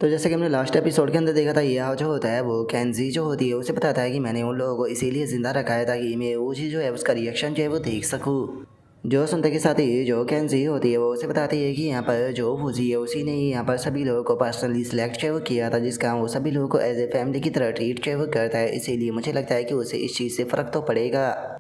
तो जैसे कि हमने लास्ट एपिसोड के अंदर देखा था, ये जो होता है वो केंजी जो होती है उसे बताता है कि मैंने उन लोगों को इसीलिए ज़िंदा रखा है ताकि मैं वो चीज़ जो है उसका रिएक्शन जो है वो देख सकूँ। जो सुनते के साथ ही जो केंजी होती है वो उसे बताती है कि यहाँ पर जो फूजी है उसी ने ही यहाँ पर सभी लोगों को पर्सनली सिलेक्ट जो है वो किया था, जिसका वो सभी लोगों को एज ए फैमिली की तरह ट्रीट जो है वो करता है। इसीलिए मुझे लगता है कि उसे इस चीज़ से फ़र्क तो पड़ेगा।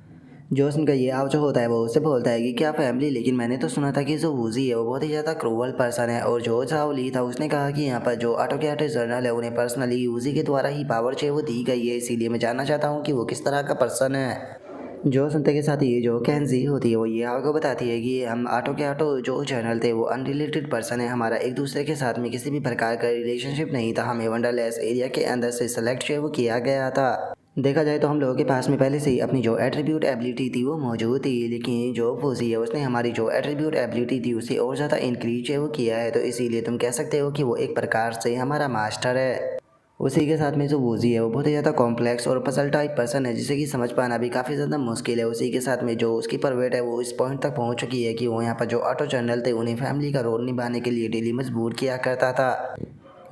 जो उनका ये जो होता है वो उससे बोलता है कि क्या फैमिली, लेकिन मैंने तो सुना था कि जो वूजी है वो बहुत ही ज़्यादा क्रूअल पर्सन है। और जो झाओ ली था उसने कहा कि यहाँ पर जो ऑटो के आर्टिस्ट जर्नल है उन्हें पर्सनली वूजी के द्वारा ही पावर चाहिए वो दी गई है। इसीलिए मैं जानना चाहता हूँ कि वो किस तरह का पर्सन है। जो सुनते के साथ ये जो कैंजी होती है वो ये आपको बताती है कि हम ऑटो के ऑटो जो जर्नल थे वो अनरिलेटेड पर्सन है, हमारा एक दूसरे के साथ में किसी भी प्रकार का रिलेशनशिप नहीं था, हमें वंडरलेस एरिया के अंदर से सेलेक्ट जो है वो किया गया था। देखा जाए तो हम लोगों के पास में पहले से ही अपनी जो एट्रीब्यूट एबिलिटी थी वो मौजूद थी, लेकिन जो फूजी है उसने हमारी जो एट्रीब्यूट एबिलिटी थी उसे और ज़्यादा इंक्रीज है वो किया है। तो इसीलिए तुम कह सकते हो कि वो एक प्रकार से हमारा मास्टर है। उसी के साथ में जो वूजी है वो बहुत ही ज़्यादा कॉम्प्लेक्स और पजल टाइप पर्सन है, जिसे कि समझ पाना भी काफ़ी ज़्यादा मुश्किल है। उसी के साथ में जो उसकी परवेट है वो इस पॉइंट तक पहुंच चुकी है कि वो यहाँ पर जो ऑटो जनरल थे उन्हें फैमिली का रोल निभाने के लिए डेली मजबूर किया करता था।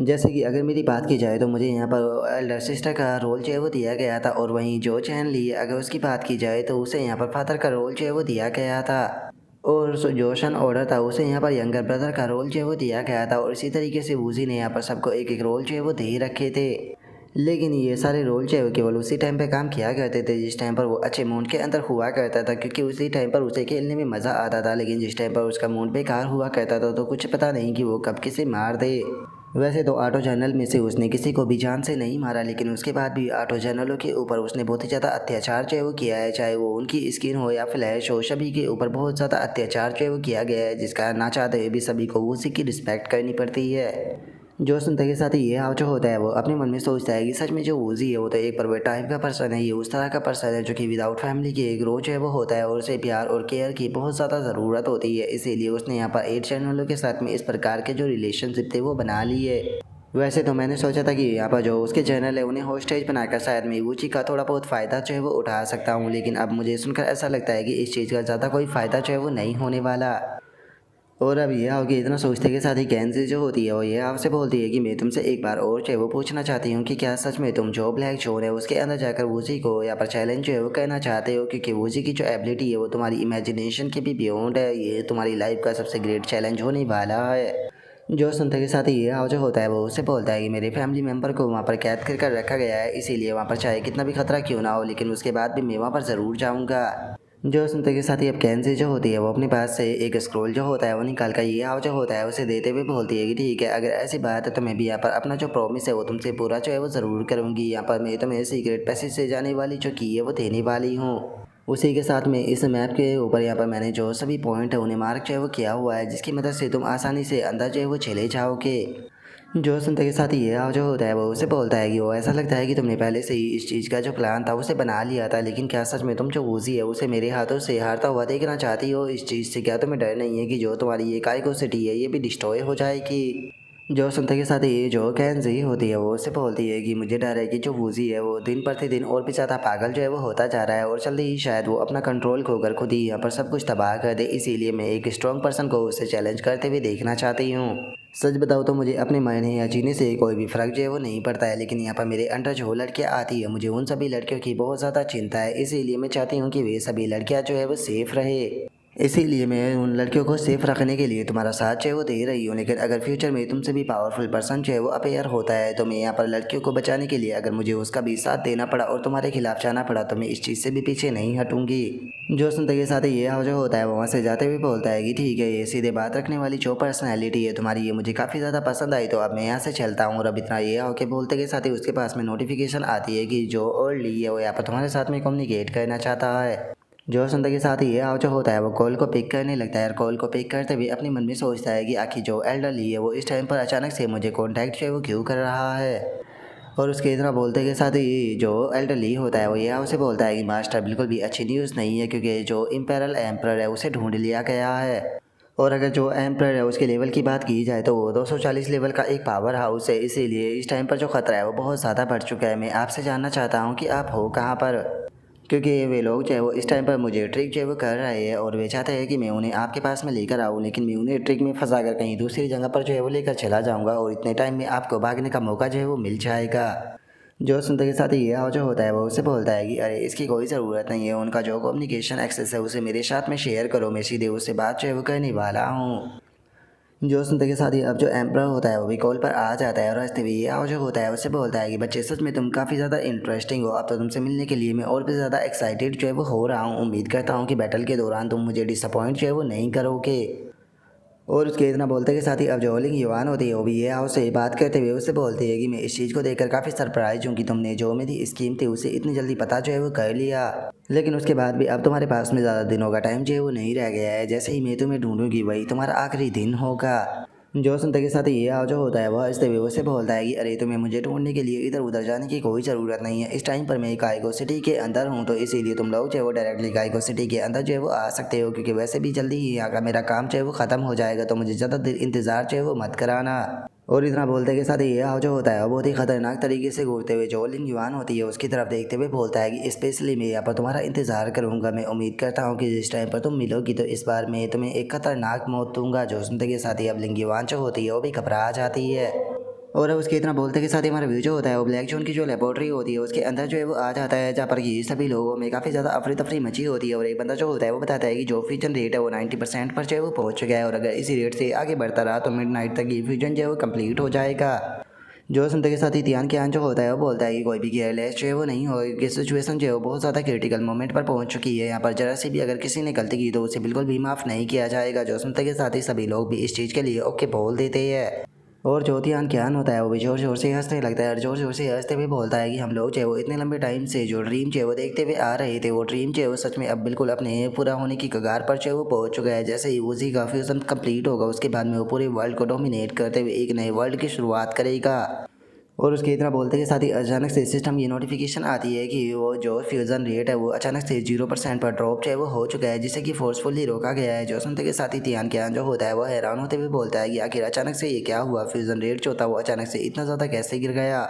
जैसे कि अगर मेरी बात की जाए तो मुझे यहाँ पर एल्डर सिस्टर का रोल जो है वो दिया गया था, और वहीं जो चैन ली अगर उसकी बात की जाए तो उसे यहाँ पर फादर का रोल जो है वो दिया गया था। और जो सन ऑर्डर था उसे यहाँ पर यंगर ब्रदर का रोल जो है वो दिया गया था। और इसी तरीके से वूजी ने यहाँ पर सबको एक एक रोल जो है वो दे रखे थे। लेकिन ये सारे रोल जो है वो केवल उसी टाइम पे काम किया करते थे जिस टाइम पर वो अच्छे मूड के अंदर हुआ करता था, क्योंकि उसी टाइम पर उसे खेलने में मज़ा आता था। लेकिन जिस टाइम पर उसका मूड बेकार हुआ करता था तो कुछ पता नहीं कि वो कब किसे मार दे। वैसे तो ऑटो जनरल में से उसने किसी को भी जान से नहीं मारा, लेकिन उसके बाद भी ऑटो जनरलों के ऊपर उसने बहुत ही ज़्यादा अत्याचार जो है वो किया है, चाहे वो उनकी स्किन हो या फ्लैश हो, सभी के ऊपर बहुत ज़्यादा अत्याचार जो है वो किया गया है, जिसका ना चाहते हुए भी सभी को उसी की रिस्पेक्ट करनी पड़ती है। जो सुनते के साथ ही ये जो होता है वो अपने मन में सोचता है कि सच में जो वूजी है वो तो एक परवेट टाइप का पर्सन है, ये उस तरह का पर्सन है जो कि विदाउट फैमिली के एक रोज है वो होता है और उसे प्यार और केयर की बहुत ज़्यादा ज़रूरत होती है। इसीलिए उसने यहाँ पर 8 चैनलों के साथ में इस प्रकार के जो रिलेशनशिप थे वो बना लिए। वैसे तो मैंने सोचा था कि यहाँ पर जो उसके चैनल है उन्हें होस्टेज बनाकर शायद मैं वूची का थोड़ा बहुत फ़ायदा जो है वो उठा सकता हूँ, लेकिन अब मुझे सुनकर ऐसा लगता है कि इस चीज़ का ज़्यादा कोई फ़ायदा जो है वो नहीं होने वाला। और अब ये आओ कि इतना सोचते के साथ ही कैंसी जो होती है वो ये आपसे बोलती है कि मैं तुमसे एक बार और जो है वो पूछना चाहती हूँ कि क्या सच में तुम जो ब्लैक चोर है उसके अंदर जाकर वूजी को यहाँ पर चैलेंज जो है वो कहना चाहते हो, क्योंकि वूजी की जो एबिलिटी है वो तुम्हारी इमेजिनेशन के भी बियॉन्ड है, ये तुम्हारी लाइफ का सबसे ग्रेट चैलेंज होने वाला है। जो सुनते के साथ ही ये जो होता है वो उससे बोलता है कि मेरे फैमिली मेम्बर को वहाँ पर कैद कर रखा गया है, इसीलिए वहाँ पर चाहे कितना भी खतरा क्यों ना हो लेकिन उसके बाद भी मैं वहाँ पर ज़रूर जाऊँगा। जो सुनते के साथ ही अब कैंसी जो होती है वो अपने पास से एक स्क्रोल जो होता है वो निकाल कर ये जो होता है उसे देते हुए बोलती है कि ठीक है, अगर ऐसी बात है तो मैं भी यहाँ पर अपना जो प्रॉमिस है वो तुमसे पूरा जो है वो ज़रूर करूँगी। यहाँ पर मैं तुम्हें सीक्रेट पैसेज से जाने वाली जो की है वो देने वाली हूँ। उसी के साथ में इस मैप के ऊपर यहाँ पर मैंने जो सभी पॉइंट है उन्हें मार्क जो है वो किया हुआ है, जिसकी मदद से तुम आसानी से अंदर जो है वो चले जाओगे। जो सुनते के साथ ये जो होता है वो उसे बोलता है कि वो ऐसा लगता है कि तुमने पहले से ही इस चीज़ का जो प्लान था उसे बना लिया था, लेकिन क्या सच में तुम जो वूजी है उसे मेरे हाथों से हारता हुआ देखना चाहती हो? इस चीज़ से क्या तुम्हें डर नहीं है कि जो तुम्हारी ये काइको सिटी है ये भी डिस्ट्रॉय हो जाएगी? जो सुनते के साथ ये जो कैंजी होती है वो उससे बोलती है कि मुझे डर है कि जो वूजी है वो दिन प्रतिदिन और भी ज़्यादा पागल जो है वो होता जा रहा है और जल्दी ही शायद वो अपना कंट्रोल खोकर खुद ही यहाँ पर सब कुछ तबाह कर दे, इसीलिए मैं एक स्ट्रॉन्ग पर्सन को उससे चैलेंज करते हुए देखना चाहती हूँ। सच बताओ तो मुझे अपने मरने या जीने से कोई भी फ़र्क जो है वो नहीं पड़ता है, लेकिन यहाँ पर मेरे अंडर जो लड़कियाँ आती है मुझे उन सभी लड़कियों की बहुत ज़्यादा चिंता है, इसीलिए मैं चाहती हूँ कि वे सभी लड़कियाँ जो है वो सेफ़ रहे। इसीलिए मैं उन लड़कियों को सेफ रखने के लिए तुम्हारा साथ जो है वो दे रही हूँ, लेकिन अगर फ्यूचर में तुमसे भी पावरफुल पर्सन जो है वो अपेयर होता है तो मैं यहाँ पर लड़कियों को बचाने के लिए अगर मुझे उसका भी साथ देना पड़ा और तुम्हारे खिलाफ जाना पड़ा तो मैं इस चीज़ से भी पीछे नहीं हटूंगी। जो सुनते के साथ ये जो होता है वो वहाँ से जाते हुए बोलता है कि ठीक है, ये सीधे बात रखने वाली जो पर्सनैलिटी है तुम्हारी ये मुझे काफ़ी ज़्यादा पसंद आई, तो अब मैं यहाँ से चलता हूँ। और अब इतना ये होके बोलते के साथ ही उसके पास में नोटिफिकेशन आती है कि जो ओल्ड ली है वो यहाँ पर तुम्हारे साथ में कम्युनिकेट करना चाहता है। जो सुनते के साथ ही ये जो होता है वो कॉल को पिक करने लगता है और कॉल को पिक करते हुए अपने मन में सोचता है कि आखिर जो एल्डर ली है वो इस टाइम पर अचानक से मुझे कॉन्टैक्ट जो है वो क्यों कर रहा है। और उसके इतना बोलते के साथ ही जो एल्डर ली होता है वो ये उसे बोलता है कि मास्टर बिल्कुल भी अच्छी न्यूज़ नहीं है, क्योंकि जो इम्पेरल एम्प्रर है उसे ढूंढ लिया गया है। और अगर जो एम्प्रर है उसके लेवल की बात की जाए तो वो 240 लेवल का एक पावर हाउस है, इसीलिए इस टाइम पर जो खतरा है वो बहुत ज़्यादा बढ़ चुका है। मैं आपसे जानना चाहता हूँ कि आप हो कहाँ पर? क्योंकि वे लोग जो है वो इस टाइम पर मुझे ट्रिक जो है वो कर रहे हैं और वे चाहते हैं कि मैं उन्हें आपके पास में लेकर आऊँ, लेकिन मैं उन्हें ट्रिक में फंसा कर कहीं दूसरी जगह पर जो है वो लेकर चला जाऊँगा और इतने टाइम में आपको भागने का मौका जो है वो मिल जाएगा। जो सुनते के साथ ही ये जो होता है वो उससे बोलता है कि अरे इसकी कोई ज़रूरत नहीं है, उनका जो कम्युनिकेशन एक्सेस है उसे मेरे साथ में शेयर करो, मैं सीधे उससे बात जो है वो करने वाला हूँ। जो सुनते के साथ ही अब जो एम्पर होता है वो भी कॉल पर आ जाता है और रास्ते में ये जो होता है उससे बोलता है कि बच्चे सच में तुम काफ़ी ज़्यादा इंटरेस्टिंग हो, अब तो तुमसे मिलने के लिए मैं और भी ज़्यादा एक्साइटेड जो है वो हो रहा हूँ। उम्मीद करता हूँ कि बैटल के दौरान तुम मुझे डिसअपॉइंट जो है वो नहीं करोगे। और उसके इतना बोलते के साथ ही अब जो ओलिंग युवान होती है वो भी ये हाउस से बात करते हुए उससे बोलती है कि मैं इस चीज़ को देखकर काफ़ी सरप्राइज हूँ कि तुमने जो मेरी स्कीम थी उसे इतनी जल्दी पता जो है वो कर लिया, लेकिन उसके बाद भी अब तुम्हारे पास में ज़्यादा दिनों का टाइम जो है वो नहीं रह गया है। जैसे ही मैं तुम्हें ढूंढूंगी वही तुम्हारा आखिरी दिन होगा। जो सुनते के साथ ये जो होता है वह हंसते हुए उससे बोलता है कि अरे तुम्हें मुझे ढूंढने के लिए इधर उधर जाने की कोई ज़रूरत नहीं है, इस टाइम पर मैं काइगो सिटी के अंदर हूँ, तो इसीलिए तुम लोग जो है वो डायरेक्टली काइगो सिटी के अंदर जो है वो आ सकते हो, क्योंकि वैसे भी जल्दी ही यहाँ का मेरा काम जो है वो ख़त्म हो जाएगा, तो मुझे ज़्यादा देर इंतज़ार जो है वो मत कराना। और इतना बोलते के साथ ये जो होता है वो बहुत ही खतरनाक तरीके से घूरते हुए जो लिन युवान होती है उसकी तरफ देखते हुए बोलता है कि स्पेशली मैं यहाँ पर तुम्हारा इंतजार करूंगा, मैं उम्मीद करता हूँ कि जिस टाइम पर तुम मिलोगी तो इस बार मैं तुम्हें एक खतरनाक मौत दूंगा। जो सुनते के साथ ही अब लिंग युवान जो होती है वो भी घबरा जाती है और अब उसके इतना बोलते के साथ ही हमारा व्यू जो होता है वो ब्लैक जोन की जो लेबोरेटरी होती है उसके अंदर जो है वो आ जाता है, जहाँ पर ये सभी लोगों में काफ़ी ज़्यादा अफरी तफरी मची होती है। और एक बंदा जो होता है वो बताता है कि जो फ्यूजन रेट है वो 90% पर जो है वो पहुँच चुका है और अगर इसी रेट से आगे बढ़ता रहा तो मिडनाइट तक ये फ्यूजन जो है वो कम्प्लीट हो जाएगा। जो सुनते के साथ ही ध्यान के जो होता है वो बोलता है कि कोई भी केयरलेस जो है वो नहीं हो, कि सिचुएशन जो है वो बहुत ज़्यादा क्रिटिकल मोमेंट पर पहुंच चुकी है, यहाँ पर जरा से भी अगर किसी ने गलती की तो उसे बिल्कुल भी माफ़ नहीं किया जाएगा। जो सुनते के साथ ही सभी लोग भी इस चीज़ के लिए ओके बोल देते हैं और जो ध्यान ज्ञान होता है वो भी जोर जोर से हंसने लगता है और जोर जोर से हंसते हुए बोलता है कि हम लोग जो है वो इतने लंबे टाइम से जो ड्रीम जो है वो देखते हुए आ रहे थे, वो ड्रीम जो है वो सच में अब बिल्कुल अपने पूरा होने की कगार पर जो है वो पहुंच चुका है। जैसे ही उसी का फ्यूजन कंप्लीट होगा उसके बाद में वो पूरे वर्ल्ड को डोमिनेट करते हुए एक नए वर्ल्ड की शुरुआत करेगा। और उसके इतना बोलते के साथ ही अचानक से सिस्टम की नोटिफिकेशन आती है कि वो जो फ्यूज़न रेट है वो अचानक से 0% पर ड्रॉप जो है वो हो चुका है, जिसे कि फोर्सफुली रोका गया है। जो सुनते के साथ ही ध्यान ज्ञान जो होता है वो हैरान होते हुए बोलता है कि आखिर अचानक से ये क्या हुआ, फ्यूज़न रेट जो था वो अचानक से इतना ज़्यादा कैसे गिर गया।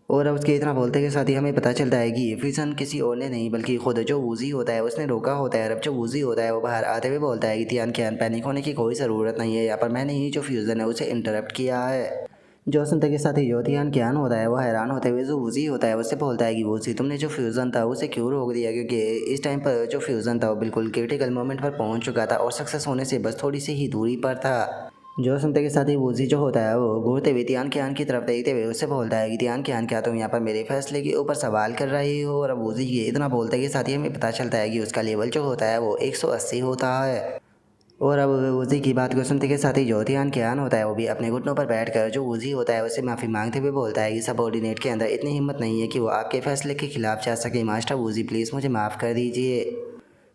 और अब उसके इतना बोलते के साथ ही हमें पता चलता है कि ये फ्यूज़न किसी और ने नहीं बल्कि खुद जो वूजी होता है उसने रोका होता है। अब जो वूजी होता है वो बाहर आते हुए बोलता है कि ध्यान ज्ञान पैनिक होने की कोई ज़रूरत नहीं है, यहाँ पर मैंने ही जो फ्यूज़न है उसे इंटरप्ट किया है। जो सुनते के साथ ही जो ध्यान ज्ञान होता है वो हैरान होते हुए जो वूजी होता है उससे बोलता है कि वूजी तुमने जो फ्यूज़न था उसे क्यों रोक दिया, क्योंकि इस टाइम पर जो फ्यूज़न था वो बिल्कुल क्रिटिकल मोमेंट पर पहुंच चुका था और सक्सेस होने से बस थोड़ी सी ही दूरी पर था। जो सुनते के साथ ही वूजी जो होता है वो घूरते हुए ध्यान ज्ञान की तरफ देखते हुए उससे बोलता है कि ध्यान ज्ञान क्या तुम यहाँ पर मेरे फैसले के ऊपर सवाल कर रही हो। और अब वूजी के इतना बोलते के साथ ही हमें पता चलता है कि उसका लेवल जो होता है वो 180 होता है। और अब उसी की बात को सुनते के साथ ही जो ध्यान ज्ञान होता है वो भी अपने घुटनों पर बैठकर जो उजी होता है उससे माफ़ी मांगते हुए बोलता है कि सबऑर्डिनेट के अंदर इतनी हिम्मत नहीं है कि वो आपके फैसले के खिलाफ जा सके, मास्टर वूजी प्लीज़ मुझे माफ़ कर दीजिए।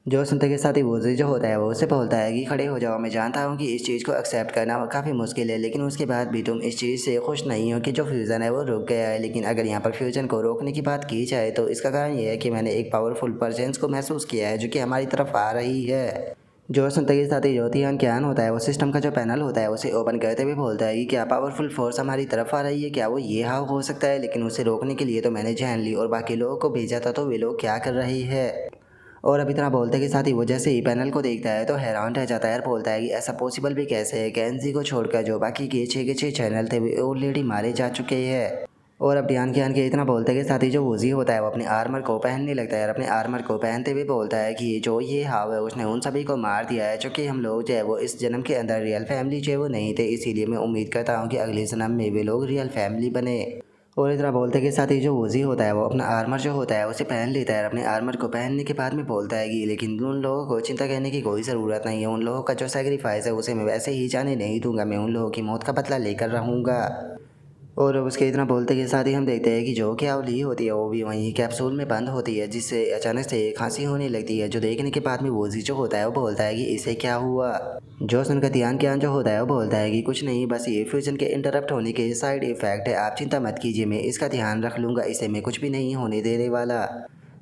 जो सुनते के साथ ही वूजी जो होता है वो उससे बोलता है कि खड़े हो जाओ, मैं जानता हूँ कि इस चीज़ को एक्सेप्ट करना काफ़ी मुश्किल है, लेकिन उसके बाद भी तुम इस चीज़ से खुश नहीं हो कि जो फ्यूज़न है वो रुक गया है। लेकिन अगर यहाँ पर फ्यूज़न को रोकने की बात की जाए तो इसका कारण ये है कि मैंने एक पावरफुल प्रेजेंस को महसूस किया है जो कि हमारी तरफ आ रही है। जो सुनते के साथ ही जो ध्यान ज्ञान होता है वो सिस्टम का जो पैनल होता है उसे ओपन करते हुए बोलता है कि क्या पावरफुल फोर्स हमारी तरफ आ रही है, क्या वो ये हाँ हो सकता है, लेकिन उसे रोकने के लिए तो मैंने जान ली और बाकी लोगों को भेजा था, तो वे लोग क्या कर रहे हैं। और अब इतना बोलते के साथ ही वो जैसे ही पैनल को देखता है तो हैरान रह जाता है और बोलता है कि ऐसा पॉसिबल भी कैसे है, कैंजी को छोड़कर जो बाकी के 6 चैनल थे वे ऑलरेडी मारे जा चुके हैं। और अब ध्यान ज्ञान के इतना बोलते के साथ ही जो वूजी होता है वो अपने आर्मर को पहनने लगता है और अपने आर्मर को पहनते हुए बोलता है कि जो ये हाव है उसने उन सभी को मार दिया है, जो कि हम लोग जो है वो इस जन्म के अंदर रियल फैमिली जो है वो नहीं थे, इसीलिए मैं उम्मीद करता हूँ कि अगले जन्म में वे लोग रियल फैमिली बने। और इतना बोलते के साथ ही जो वूजी होता है वो अपना आर्मर जो होता है उसे पहन लेता है और अपने आर्मर को पहनने के बाद में बोलता है कि लेकिन उन लोगों को चिंता करने की कोई ज़रूरत नहीं है, उन लोगों का जो सेक्रीफाइस है उसे मैं वैसे ही जाने नहीं दूंगा, मैं उन लोगों की मौत का बदला लेकर रहूँगा। और उसके इतना बोलते के साथ ही हम देखते हैं कि जो क्यावली होती है वो भी वहीं कैप्सूल में बंद होती है, जिससे अचानक से खांसी होने लगती है। जो देखने के बाद में वूजी जो होता है वो बोलता है कि इसे क्या हुआ। जो सुनकर ध्यान ज्ञान जो होता है वो बोलता है कि कुछ नहीं, बस ये फ्यूजन के इंटरप्ट होने के साइड इफेक्ट है, आप चिंता मत कीजिए, मैं इसका ध्यान रख लूँगा, इसे मैं कुछ भी नहीं होने देने वाला।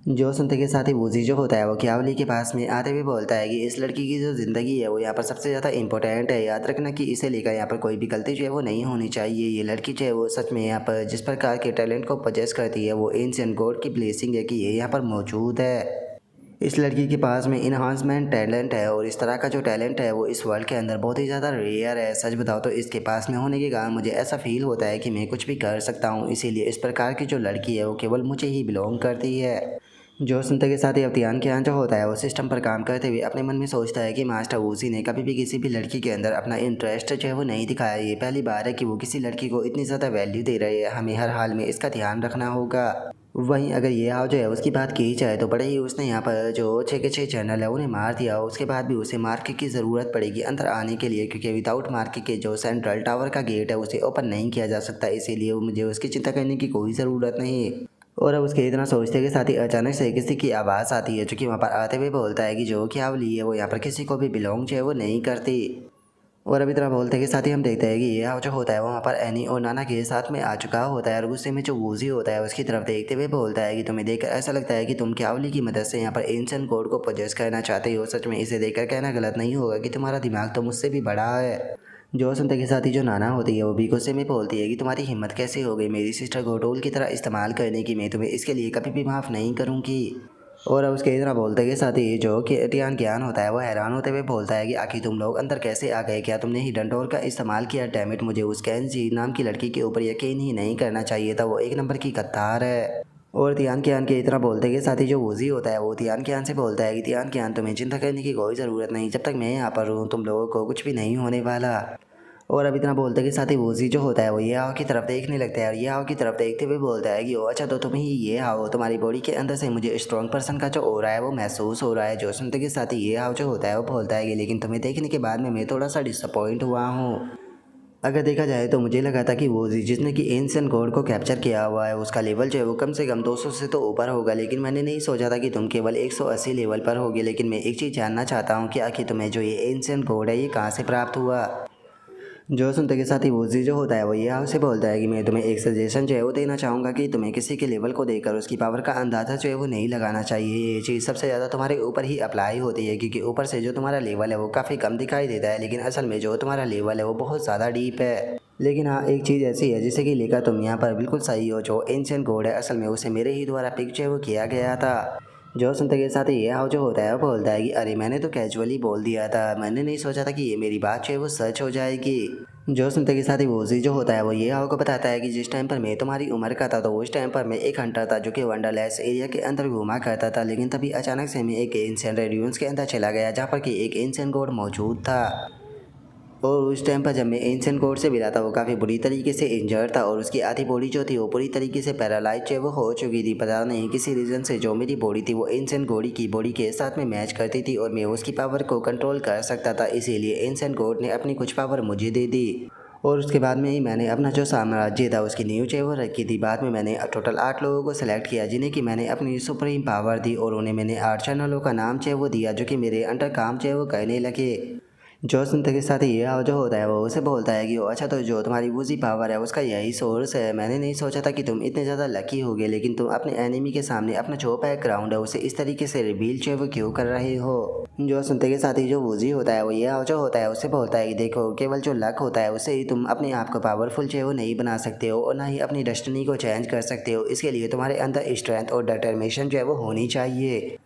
जो सुनते के साथ ही वूजी जो होता है वो क्यावली के पास में आते हुए बोलता है कि इस लड़की की जो ज़िंदगी है वो यहाँ पर सबसे ज़्यादा इंपॉर्टेंट है, याद रखना कि इसे लेकर यहाँ पर कोई भी गलती जो है वो नहीं होनी चाहिए। ये लड़की जो है वो सच में यहाँ पर जिस प्रकार के टैलेंट को पजेस करती है वो एंशिएंट गॉड की ब्लेसिंग है कि ये यहाँ पर मौजूद है। इस लड़की के पास में इन्हांसमेंट टैलेंट है और इस तरह का जो टैलेंट है वो इस वर्ल्ड के अंदर बहुत ही ज़्यादा रेयर है। सच बताओ तो इसके पास में होने के कारण मुझे ऐसा फील होता है कि मैं कुछ भी कर सकता हूँ, इसीलिए इस प्रकार की जो लड़की है वो केवल मुझे ही बिलोंग करती है। जो सुनते के साथ ही अफ्तियान के यहाँ जो होता है वो सिस्टम पर काम करते हुए अपने मन में सोचता है कि मास्टर वूसी ने कभी भी किसी भी लड़की के अंदर अपना इंटरेस्ट जो है वो नहीं दिखाया। ये पहली बार है कि वो किसी लड़की को इतनी ज़्यादा वैल्यू दे रहे हैं, हमें हर हाल में इसका ध्यान रखना होगा। वहीं अगर ये आओ जो है उसकी बात की जाए तो बड़े ही उसने यहाँ पर जो 6 के 6 जनरल है उन्हें मार दिया। उसके बाद भी उसे मार्के की ज़रूरत पड़ेगी अंदर आने के लिए, क्योंकि विदाउट मार्के के जो सेंट्रल टावर का गेट है उसे ओपन नहीं किया जा सकता, इसीलिए मुझे उसकी चिंता करने की कोई ज़रूरत नहीं। और अब उसके इतना सोचते के साथ ही अचानक से किसी की आवाज़ आती है जो कि वहाँ पर आते हुए बोलता है कि जो क्या ली है वो यहाँ पर किसी को भी बिलोंग जो है वो नहीं करती। और अभी तरह बोलते के साथ ही हम देखते हैं कि ये जो होता है वो वहाँ पर एनी और नाना के साथ में आ चुका होता है और गुस्से में जो वूजी होता है उसकी तरफ देखते हुए बोलता है कि तुम्हें देखकर ऐसा लगता है कि तुम क्यावली की मदद से यहाँ पर एंशिएंट कोड को पोजेस करना चाहते हो। सच में इसे देखकर कहना गलत नहीं होगा कि तुम्हारा दिमाग तो मुझसे भी बड़ा है। जो सुनते के साथ ही जो नाना होती है वो भी गुस्से में बोलती है कि तुम्हारी हिम्मत कैसे हो गई मेरी सिस्टर को टूल की तरह इस्तेमाल करने की, मैं तुम्हें इसके लिए कभी भी माफ़ नहीं करूँगी। और अब उसके इतना बोलते के साथ ही जो कि टियान ज्ञान होता है वो हैरान होते हुए बोलता है कि आखिर तुम लोग अंदर कैसे आ गए, क्या तुमने हिडन डोर का इस्तेमाल किया? डैमिट, मुझे उस कैंजी नाम की लड़की के ऊपर यकीन ही नहीं करना चाहिए था, वो एक नंबर की कत्तार है। और तियान ज्ञान के इतना बोलते के साथ ही जो वूजी होता है वो तियान ज्ञान से बोलता है कि तियान ज्ञान तुम्हें चिंता करने की कोई ज़रूरत नहीं, जब तक मैं यहाँ पर हूँ तुम लोगों को कुछ भी नहीं होने वाला। और अब इतना बोलते के साथ ही वूजी जो होता है वो ये आओ की तरफ देखने लगता है और ये आओ की तरफ देखते हुए बोलता है कि ओ अच्छा तो तुम ही ये आओ, तुम्हारी बॉडी के अंदर से मुझे स्ट्रॉन्ग पर्सन का जो हो रहा है वो महसूस हो रहा है। जो सुनते के साथ ही ये आओ जो होता है वो बोलता है कि लेकिन तुम्हें देखने के बाद में मैं थोड़ा सा डिसअपॉइंट हुआ हूँ। अगर देखा जाए तो मुझे लगा था कि वो जिसने कि एंशिएंट गॉड को कैप्चर किया हुआ है उसका लेवल जो है वो कम से कम 200 से तो ऊपर होगा, लेकिन मैंने नहीं सोचा था कि तुम केवल 180 लेवल पर होगे। लेकिन मैं एक चीज़ जानना चाहता हूँ कि आखिर तुम्हें जो ये एंशिएंट गॉड है ये कहाँ से प्राप्त हुआ? जो सुनते के साथ ही वूजी जो होता है वो ये आपसे बोलता है कि मैं तुम्हें एक सजेशन जो है वो देना चाहूँगा कि तुम्हें किसी के लेवल को देखकर उसकी पावर का अंदाज़ा जो है वो नहीं लगाना चाहिए। ये चीज़ सबसे ज़्यादा तुम्हारे ऊपर ही अप्लाई होती है, क्योंकि ऊपर से जो तुम्हारा लेवल है वो काफ़ी कम दिखाई देता है, लेकिन असल में जो तुम्हारा लेवल है वो बहुत ज़्यादा डीप है। लेकिन हाँ, एक चीज़ ऐसी है जिसे कि लेकर तुम यहाँ पर बिल्कुल सही हो, जो एंशिएंट गॉड है असल में उसे मेरे ही द्वारा पिक जो है वो किया गया था। जो सुनते के साथ ही ये हाउ जो होता है वो बोलता है कि अरे मैंने तो कैजुअली बोल दिया था, मैंने नहीं सोचा था कि ये मेरी बात जो है वो सच हो जाएगी। जो सुनते के साथ ही वोजी जो होता है वो ये हाउ को बताता है कि जिस टाइम पर मैं तुम्हारी उम्र का था तो उस टाइम पर मैं एक हंटर था जो कि वंडरलैंड एरिया के अंदर घूमा करता था, लेकिन तभी अचानक से मैं एक एंशिएंट रेडियंस के अंदर चला गया जहाँ पर कि एक एंशिएंट गॉड मौजूद था। और उस टाइम पर जब मैं एंशिएंट गॉड से मिला था वो काफ़ी बुरी तरीके से इंजर्ड था और उसकी आधी बॉडी जो थी वो पूरी तरीके से पैरालाइज वो हो चुकी थी। पता नहीं किसी रीज़न से जो मेरी बॉडी थी वो एंशिएंट गॉड की बॉडी के साथ में मैच करती थी और मैं उसकी पावर को कंट्रोल कर सकता था, इसीलिए एंशिएंट गॉड ने अपनी कुछ पावर मुझे दे दी। और उसके बाद में ही मैंने अपना जो साम्राज्य था उसकी नींव जो वो रखी थी। बाद में मैंने टोटल 8 लोगों को सिलेक्ट किया जिन्हें कि मैंने अपनी सुप्रीम पावर दी और उन्हें मैंने 8 चैनलों का नाम जो वो दिया जो कि मेरे अंडर काम जो वो करने लगे। जो सुनते के साथ ये जो होता है वो उसे बोलता है कि अच्छा तो जो तुम्हारी वूजी पावर है उसका यही सोर्स है, मैंने नहीं सोचा था कि तुम इतने ज़्यादा लकी होगे, लेकिन तुम अपने एनिमी के सामने अपना जो बैकग्राउंड है उसे इस तरीके से रिवील जो वो क्यों कर रहे हो? जो सुनते के साथ ही जो वूजी होता है वो ये जो होता है उसे बोलता है कि देखो केवल जो लक होता है उससे ही तुम अपने आप को पावरफुल जो है वो नहीं बना सकते हो और ना ही अपनी डेस्टिनी को चेंज कर सकते हो, इसके लिए तुम्हारे अंदर स्ट्रेंथ और डिटर्मिनेशन जो है वो होनी चाहिए।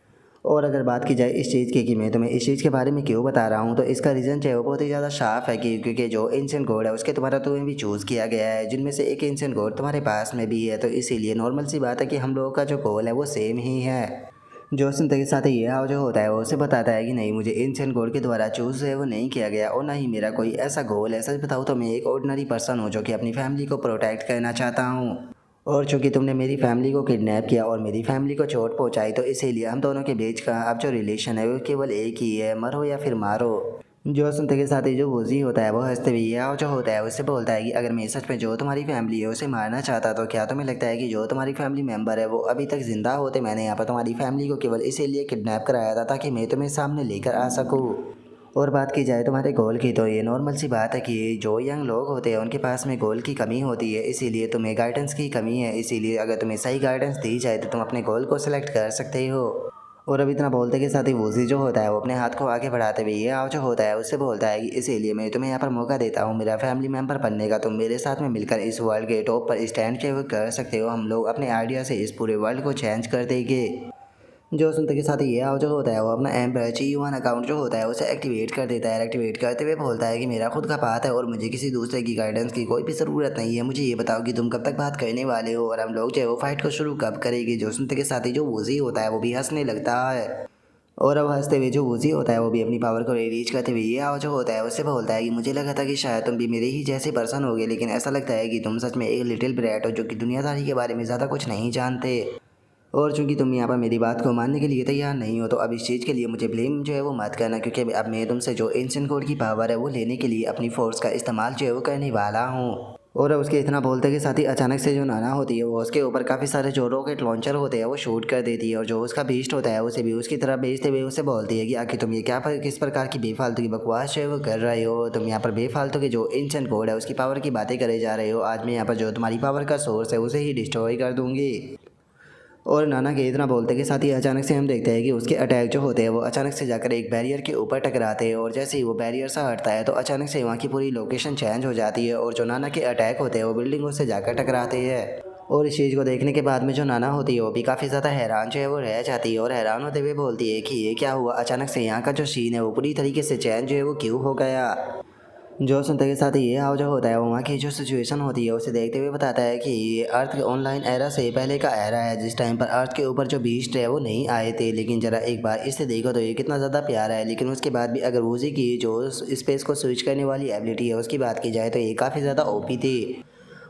और अगर बात की जाए इस चीज़ की कि मैं तुम्हें इस चीज़ के बारे में क्यों बता रहा हूँ तो इसका रीज़न जो है वो बहुत ही ज़्यादा साफ है कि क्योंकि जो एंशिएंट गॉड है उसके तुम्हारा तुम्हें भी चूज़ किया गया है, जिनमें से एक एंशिएंट गॉड तुम्हारे पास में भी है, तो इसीलिए नॉर्मल सी बात है कि हम लोगों का जो गोल है वो सेम ही है। जो सुनते के साथ ये जो होता है वो उसे बताता है कि नहीं, मुझे एंशिएंट गॉड के द्वारा चूज़ है वो नहीं किया गया और ना ही मेरा कोई ऐसा गोल है। सच बताऊँ तो मैं एक ऑर्डिनरी पर्सन हूँ जो कि अपनी फैमिली को प्रोटेक्ट करना चाहता हूँ, और चूँकि तुमने मेरी फैमिली को किडनैप किया और मेरी फैमिली को चोट पहुंचाई तो इसीलिए हम दोनों के बीच का अब जो रिलेशन है वो केवल एक ही है, मरो या फिर मारो। जो सुनते के साथ ही जो वूजी होता है वो हंसते हुए और जो होता है उससे बोलता है कि अगर मैं सच में जो तुम्हारी फैमिली है उसे मारना चाहता तो क्या तुम्हें लगता है कि जो तुम्हारी फैमिली मेम्बर है वो अभी तक जिंदा होते? मैंने यहाँ पर तुम्हारी फैमिली को केवल इसीलिए किडनैप कराया था ताकि मैं तुम्हें सामने लेकर आ सकूँ। और बात की जाए तुम्हारे गोल की तो ये नॉर्मल सी बात है कि जो यंग लोग होते हैं उनके पास में गोल की कमी होती है, इसीलिए तुम्हें गाइडेंस की कमी है, इसीलिए अगर तुम्हें सही गाइडेंस दी जाए तो तुम अपने गोल को सिलेक्ट कर सकते हो। और अब इतना बोलते के साथ ही वूजी जो होता है वो अपने हाथ को आगे बढ़ाते हुए ये जो होता है उससे बोलता है कि इसीलिए मैं तुम्हें यहाँ पर मौका देता हूँ मेरा फैमिली मेम्बर बनने का, तुम मेरे साथ में मिलकर इस वर्ल्ड के टॉप पर स्टैंड कर सकते हो, हम लोग अपने आइडिया से इस पूरे वर्ल्ड को चेंज कर देंगे। जो सुनते के साथ ही ये जो होता है वो अपना G1 अकाउंट जो होता है उसे एक्टिवेट कर देता है। एक्टिवेट करते हुए बोलता है कि मेरा खुद का पाथ है और मुझे किसी दूसरे की गाइडेंस की कोई भी ज़रूरत नहीं है। मुझे ये बताओ कि तुम कब तक बात करने वाले हो और हम लोग जो है वो फाइट को शुरू कब करेंगे। जो सुनते के साथ ही जो वूजी होता है वो भी हंसने लगता है और अब हंसते हुए जो वूजी होता है वो भी अपनी पावर को रीच करते हुए ये जो होता है उससे बोलता है कि मुझे लगा था कि शायद तुम भी मेरे ही जैसे पर्सन होगे, लेकिन ऐसा लगता है कि तुम सच में एक लिटिल ब्रैट हो जो कि दुनियादारी के बारे में ज़्यादा कुछ नहीं जानते। और चूंकि तुम यहाँ पर मेरी बात को मानने के लिए तैयार नहीं हो तो अब इस चीज़ के लिए मुझे ब्लेम जो है वो मत करना, क्योंकि अब मैं तुमसे जो एंशिएंट कोड की पावर है वो लेने के लिए अपनी फोर्स का इस्तेमाल जो है वो करने वाला हूँ। और उसके इतना बोलते के साथ ही अचानक से जो नाना होती है वो उसके ऊपर काफ़ी सारे जो रॉकेट लॉन्चर होते हैं वो शूट कर देती है और जो उसका बीस्ट होता है उसे भी उसकी तरफ भेजते हुए उसे बोलती है कि आखिर तुम ये किस प्रकार की बेफालतू की बकवास जो है वो कर रहे हो। तुम यहाँ पर बेफालतू के जो एंशिएंट कोड है उसकी पावर की बातें करे जा रहे हो। आज मैं यहाँ पर जो तुम्हारी पावर का सोर्स है उसे ही डिस्ट्रॉय कर दूंगी। और नाना के इतना बोलते के साथ ही अचानक से हम देखते हैं कि उसके अटैक जो होते हैं वो अचानक से जाकर एक बैरियर के ऊपर टकराते हैं और जैसे ही वो बैरियर सा हटता है तो अचानक से वहाँ की पूरी लोकेशन चेंज हो जाती है और जो नाना के अटैक होते हैं वो बिल्डिंगों से जाकर टकराते हैं। और इस चीज़ को देखने के बाद में जो नाना होती है वो भी काफ़ी ज़्यादा हैरान जो है वो रह जाती है और हैरान होते हुए बोलती है कि ये क्या हुआ, अचानक से यहाँ का जो सीन है वो पूरी तरीके से चेंज जो है वो क्यों हो गया। जो सुनते के साथ ही ये जो होता है वो वहाँ की जो सिचुएशन होती है उसे देखते हुए बताता है कि ये अर्थ ऑनलाइन एरा से पहले का एरा है, जिस टाइम पर अर्थ के ऊपर जो बीस्ट है वो नहीं आए थे। लेकिन ज़रा एक बार इससे देखो तो ये कितना ज़्यादा प्यारा है, लेकिन उसके बाद भी अगर वूजी की जो स्पेस को स्विच करने वाली एबिलिटी है उसकी बात की जाए तो ये काफ़ी ज़्यादा ओपी थी।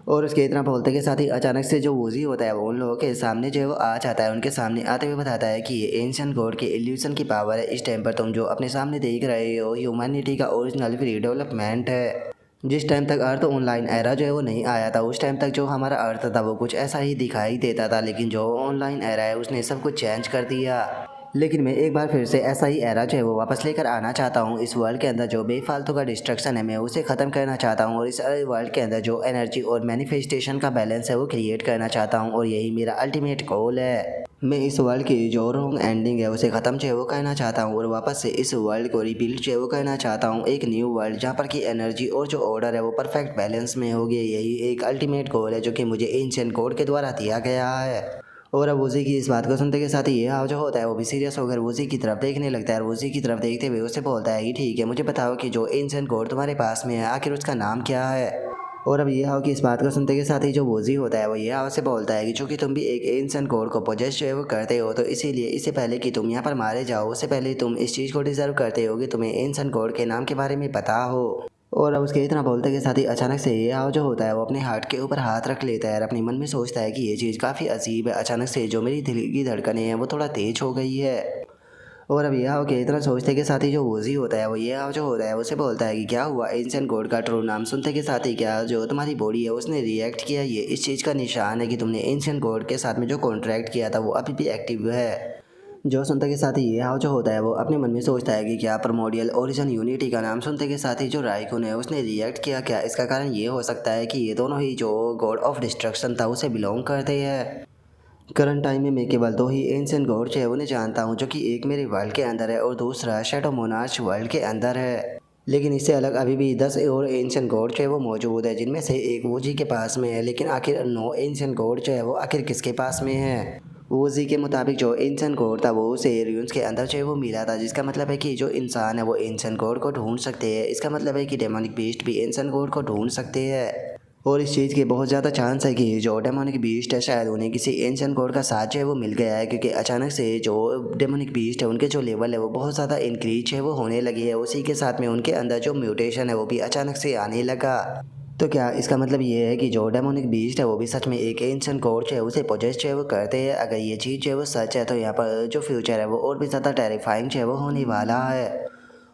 और उसके इतना बोलते के साथ ही अचानक से जो वूजी होता है वो उन लोगों के सामने जो है वो आ जाता है। उनके सामने आते हुए बताता है कि ये एंशिएंट गॉड के इल्यूशन की पावर है। इस टाइम पर तुम जो अपने सामने देख रहे हो ह्यूमैनिटी का ओरिजिनल फ्री डेवलपमेंट है। जिस टाइम तक अर्थ ऑनलाइन एरा जो है वो नहीं आया था उस टाइम तक जो हमारा अर्थ था वो कुछ ऐसा ही दिखाई देता था, लेकिन जो ऑनलाइन एरा है उसने सब कुछ चेंज कर दिया। लेकिन मैं एक बार फिर से ऐसा ही एरा जो है वो वापस लेकर आना चाहता हूँ। इस वर्ल्ड के अंदर जो बेफालतू का डिस्ट्रक्शन है मैं उसे ख़त्म करना चाहता हूँ और इस वर्ल्ड के अंदर जो एनर्जी और मैनिफेस्टेशन का बैलेंस है वो क्रिएट करना चाहता हूँ और यही मेरा अल्टीमेट गोल है। मैं इस वर्ल्ड की जो रॉन्ग एंडिंग है उसे ख़त्म जो है वो करना चाहता हूँ और वापस से इस वर्ल्ड को रिबिल्ड जो है वो करना चाहता हूँ। एक न्यू वर्ल्ड जहाँ पर की एनर्जी और जो ऑर्डर है वो परफेक्ट बैलेंस में होगी। यही एक अल्टीमेट गोल है जो कि मुझे एंशिएंट कोड के द्वारा दिया गया है। और अब वूजी की इस बात को सुनते के साथ ही ये जो होता है वो भी सीरियस होकर वूजी की तरफ देखने लगता है और वूजी की तरफ देखते हुए उससे बोलता है कि ठीक है, मुझे बताओ कि जो एंशिएंट कोड तुम्हारे पास में है आखिर उसका नाम क्या है। और अब ये कि इस बात को सुनते के साथ ही जो वूजी होता है वो ये से बोलता है कि चूंकि तुम भी एक एंशिएंट कोड को पोजेस जो है वो करते हो तो इसीलिए इससे पहले कि तुम यहाँ पर मारे जाओ उससे पहले तुम इस चीज़ को डिजर्व करते हो कि तुम्हें एंशिएंट कोड के नाम के बारे में पता हो। और अब उसके इतना बोलते के साथ ही अचानक से ये जो होता है वो अपने हार्ट के ऊपर हाथ रख लेता है और अपने मन में सोचता है कि ये चीज़ काफ़ी अजीब है। अचानक से जो मेरी दिल की धड़कनें हैं वो थोड़ा तेज हो गई है। और अब यह के इतना सोचते के साथ ही जो वूजी होता है वो ये जो होता है उसे बोलता है कि क्या हुआ, एंशिएंट गॉड का ट्रू नाम सुनते के साथ ही क्या जो तुम्हारी बॉडी है उसने रिएक्ट किया। ये इस चीज़ का निशान है कि तुमने एंशिएंट गॉड के साथ में जो कॉन्ट्रैक्ट किया था वो अभी भी एक्टिव है। जो सुनते के साथ ही ये जो होता है वो अपने मन में सोचता है कि क्या प्रिमोर्डियल ओरिजिन यूनिटी का नाम सुनते के साथ ही जो राइकुन है उसने रिएक्ट किया। क्या इसका कारण ये हो सकता है कि ये दोनों ही जो गॉड ऑफ डिस्ट्रक्शन था उसे बिलोंग करते हैं। करंट टाइम में मैं केवल दो ही एंशिएंट गॉड जो है उन्हें जानता हूँ, जो कि एक मेरे वर्ल्ड के अंदर है और दूसरा शैडो मोनार्च वर्ल्ड के अंदर है। लेकिन इससे अलग अभी भी 10 और एंशिएंट गॉड जो है वो मौजूद है, जिनमें से एक वूजी के पास में है। लेकिन आखिर 9 एंशिएंट गॉड जो है वो आखिर किसके पास में है। वूजी के मुताबिक जो एंशिएंट गॉड था वो उसे रुइंस के अंदर जो है वो मिला था, जिसका मतलब है कि जो इंसान है वो एंशिएंट गॉड को ढूंढ सकते हैं। इसका मतलब है कि डेमोनिक बीस्ट भी एंशिएंट गॉड को ढूंढ सकते हैं। और इस चीज़ के बहुत ज़्यादा चांस है कि जो डेमोनिक बीस्ट है शायद उन्हें किसी एंशिएंट गॉड का साथ जो है वो मिल गया है, क्योंकि अचानक से जो डेमोनिक बीस्ट है उनके जो लेवल है वो बहुत ज़्यादा इंक्रीज है वो होने लगी है। उसी के साथ में उनके अंदर जो म्यूटेशन है वो भी अचानक से आने लगा। तो क्या इसका मतलब ये है कि जो डेमोनिक बीस्ट है वो भी सच में एक एंशिएंट गॉड जो है उसे पोजेस जो है वो करते हैं। अगर ये चीज़ जो है वो सच है तो यहाँ पर जो फ्यूचर है वो और भी ज़्यादा टेरिफाइंग जो है वो होने वाला है।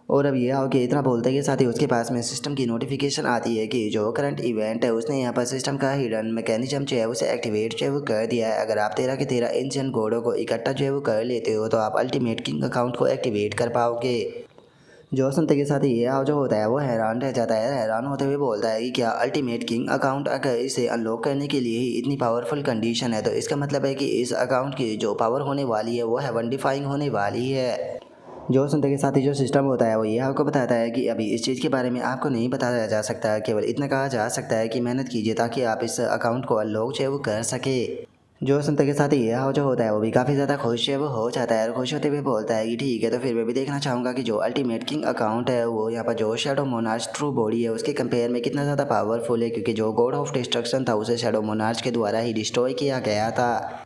और अब ये हो कि इतना बोलते के साथ ही उसके पास में सिस्टम की नोटिफिकेशन आती है कि जो करंट इवेंट है उसने यहाँ पर सिस्टम का हिडन मैकेनिज्म जो है उसे एक्टिवेट जो है वो कर दिया है। अगर आप 13 के 13 एंशिएंट गॉडों को इकट्ठा जो है वो कर लेते हो तो आप अल्टीमेट किंग अकाउंट को एक्टिवेट कर पाओगे। जो सुनते के साथ ही ये जो होता है वो हैरान रह जाता है। हैरान होते हुए बोलता है कि क्या अल्टीमेट किंग अकाउंट अगर इसे अनलॉक करने के लिए ही इतनी पावरफुल कंडीशन है तो इसका मतलब है कि इस अकाउंट की जो पावर होने वाली है वो हेवन डिफाइंग होने वाली है। जो सुनते के साथ ही जो सिस्टम होता है वो ये आपको बताता है कि अभी इस चीज़ के बारे में आपको नहीं बताया जा सकता, केवल इतना कहा जा सकता है कि मेहनत कीजिए ताकि आप इस अकाउंट को अनलॉक जो है वो कर सके। जो सुनते के साथ ही ये हाव जो होता है वो भी काफ़ी ज़्यादा खुश है वो हो जाता है और खुश होते हुए बोलता है कि ठीक है, तो फिर मैं भी देखना चाहूँगा कि जो अल्टीमेट किंग अकाउंट है वो यहाँ पर जो शैडो मोनार्च ट्रू बॉडी है उसके कंपेयर में कितना ज़्यादा पावरफुल है, क्योंकि जो गॉड ऑफ डिस्ट्रक्शन था उसे शैडो मोनार्च के द्वारा ही डिस्ट्रॉय किया गया था।